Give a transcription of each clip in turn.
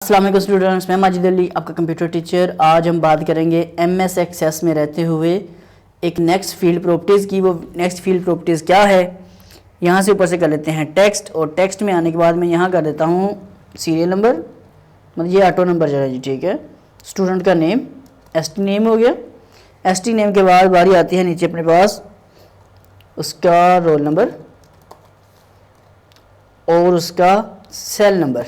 अस्सलाम वालेकुम स्टूडेंट्स, मैं माजिद अली आपका कंप्यूटर टीचर। आज हम बात करेंगे एमएस एक्सेस में रहते हुए एक नेक्स्ट फील्ड प्रॉपर्टीज़ की। वो नेक्स्ट फील्ड प्रॉपर्टीज़ क्या है, यहाँ से ऊपर से कर लेते हैं टेक्स्ट, और टेक्स्ट में आने के बाद मैं यहाँ कर देता हूँ सीरियल नंबर, मतलब ये ऑटो नंबर चला जी, ठीक है। स्टूडेंट का नेम एसटी नेम हो गया। एसटी नेम के बाद बारी आती है नीचे अपने पास उसका रोल नंबर और उसका सेल नंबर।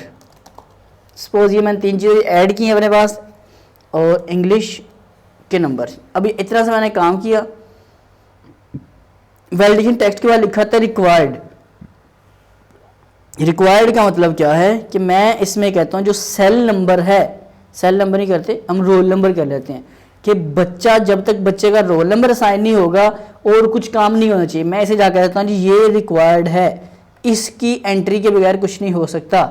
सपोज ये मैंने तीन चीज़ें ऐड की हैं अपने पास, और इंग्लिश के नंबर। अभी इतना से मैंने काम किया। वैलिडेशन टेक्स्ट के बाद लिखा था रिक्वायर्ड। रिक्वायर्ड का मतलब क्या है कि मैं इसमें कहता हूँ जो सेल नंबर है, सेल नंबर नहीं करते हम, रोल नंबर कर लेते हैं कि बच्चा जब तक बच्चे का रोल नंबर असाइन नहीं होगा और कुछ काम नहीं होना चाहिए। मैं इसे जा कहता हूँ जी ये रिक्वायर्ड है, इसकी एंट्री के बगैर कुछ नहीं हो सकता।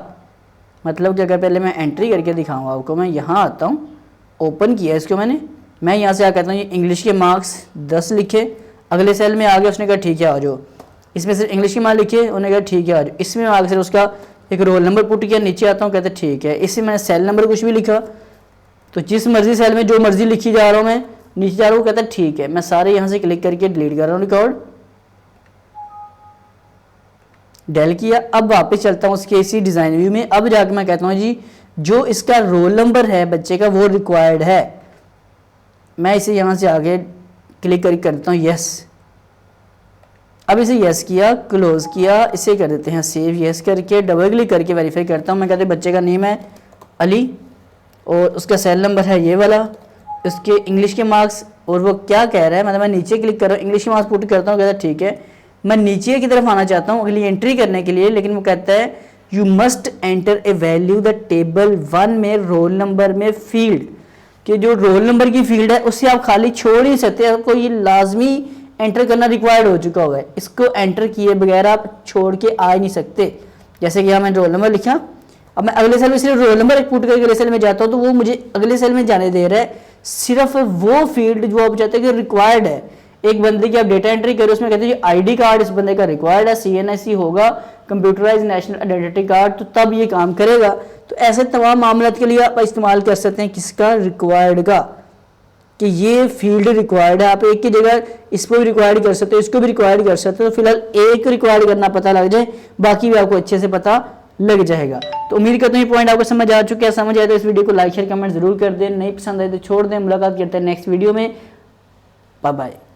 मतलब कि अगर पहले मैं एंट्री करके दिखाऊँ आपको, मैं यहाँ आता हूँ, ओपन किया इसको मैंने, मैं यहाँ से आ कहता हूँ ये इंग्लिश के मार्क्स 10 लिखे। अगले सेल में आ गया, उसने कहा ठीक है आ जाओ, इसमें सिर्फ इंग्लिश के मार्क्स लिखे, उन्होंने कहा ठीक है आ जाओ। इसमें आगे से उसका एक रोल नंबर पुट किया, नीचे आता हूँ कहते ठीक है। इससे मैंने सेल नंबर कुछ भी लिखा, तो जिस मर्जी सेल में जो मर्जी लिखी जा रहा हूँ मैं, नीचे जा रहा हूँ कहता ठीक है। मैं सारे यहाँ से क्लिक करके डिलीट कर रहा हूँ रिकॉर्ड, डेल किया। अब वापस चलता हूँ उसके इसी डिज़ाइन व्यू में। अब जाकर मैं कहता हूँ जी जो इसका रोल नंबर है बच्चे का वो रिक्वायर्ड है। मैं इसे यहाँ से आगे क्लिक करके करता हूँ यस। अब इसे यस किया, क्लोज किया, इसे कर देते हैं सेव। यस करके डबल क्लिक करके वेरीफाई करता हूँ। मैं कहते बच्चे का नेम है अली और उसका सेल नंबर है ये वाला, उसके इंग्लिश के मार्क्स, और वो क्या कह रहा है, मतलब मैं नीचे क्लिक कर रहा हूँ, इंग्लिश के मार्क्स पुट करता हूँ, कहता ठीक है। मैं नीचे की तरफ आना चाहता हूँ अगली एंट्री करने के लिए, लेकिन वो कहता है you must enter a value the table 1 में रोल नंबर में फील्ड, कि जो रोल नंबर की फील्ड है उससे आप खाली छोड़ नहीं सकते, आपको ये लाजमी एंटर करना रिक्वायर्ड हो चुका होगा। इसको एंटर किए बगैर आप छोड़ के आ ही नहीं सकते। जैसे कि यहाँ मैंने रोल नंबर लिखा, अब मैं अगले सेल में सिर्फ रोल नंबर एक पुट करके अगले सेल में जाता हूँ, तो वो मुझे अगले सेल में जाने दे रहा है सिर्फ वो फील्ड जो आप चाहते हैं कि रिक्वायर्ड है। एक बंदे की आप डेटा एंट्री करो, उसमें कहते हैं आईडी कार्ड इस बंदे का रिक्वायर्ड है, सीएनआईसी होगा, कंप्यूटराइज नेशनल आइडेंटिटी कार्ड, तो तब ये काम करेगा। तो ऐसे तमाम मामलों के लिए आप इस्तेमाल कर सकते हैं किसका, रिक्वायर्ड का, कि ये फील्ड रिक्वायर्ड है। आप एक की जगह इसको भी रिक्वायर्ड कर सकते हो, इसको भी रिक्वायर्ड कर सकते हो। तो फिलहाल एक रिक्वायर्ड करना पता लग जाए, बाकी भी आपको अच्छे से पता लग जाएगा। तो उम्मीद करता हूँ ये पॉइंट आपको समझ आ चुका है। समझ आए तो इस वीडियो को लाइक शेयर कमेंट जरूर कर दें, नहीं पसंद आए तो छोड़ दें। मुलाकात करते हैं नेक्स्ट वीडियो में। Bye bye.